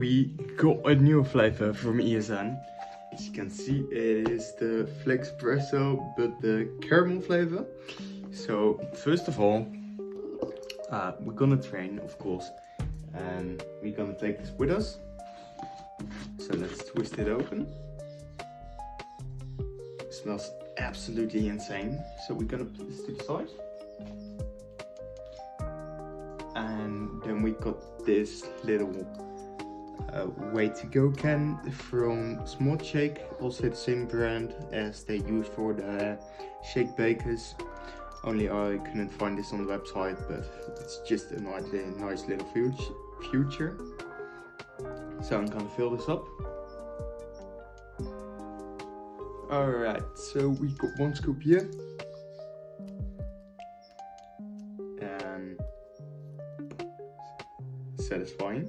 We got a new flavor from ESN. As you can see, it is the Flexpresso, but the caramel flavor. So first of all, we're gonna train, of course, and we're gonna take this with us. So let's twist it open. It smells absolutely insane. So we're gonna put this to the side. And then we got this little way to go can from Smart Shake, also the same brand as they use for the shake bakers. Only I couldn't find this on the website, but it's just a nice little future. So I'm gonna fill this up. Alright, so we got one scoop here. And satisfying.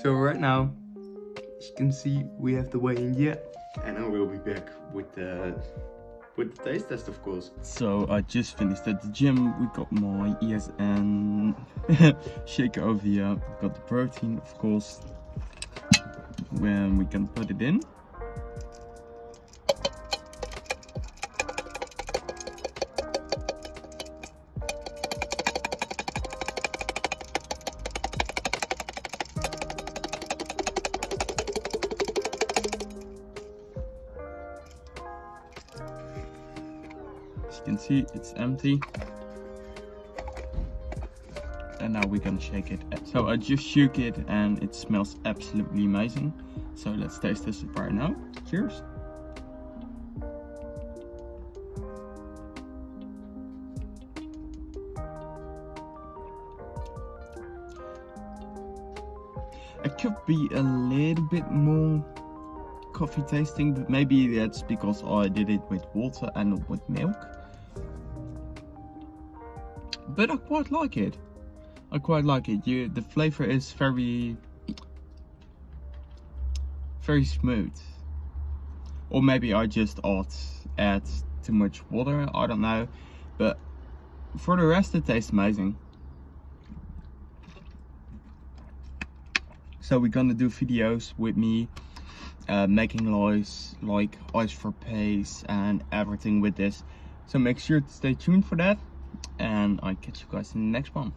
So right now, as you can see, we have the weigh in here, and I will be back with the taste test, of course. So I just finished at the gym. We got my ESN shaker over here. We got the protein, of course. When we can put it in. As you can see, it's empty. And now we're gonna shake it. So I just shook it and it smells absolutely amazing. So let's taste this right now. Cheers. It could be a little bit more coffee tasting, but maybe that's because I did it with water and not with milk. But I quite like it. The flavor is very smooth. Or maybe I just add too much water, I don't know. But for the rest it tastes amazing. So we're gonna do videos with me making lies like ice for pace and everything with this. So make sure to stay tuned for that. And I'll catch you guys in the next one.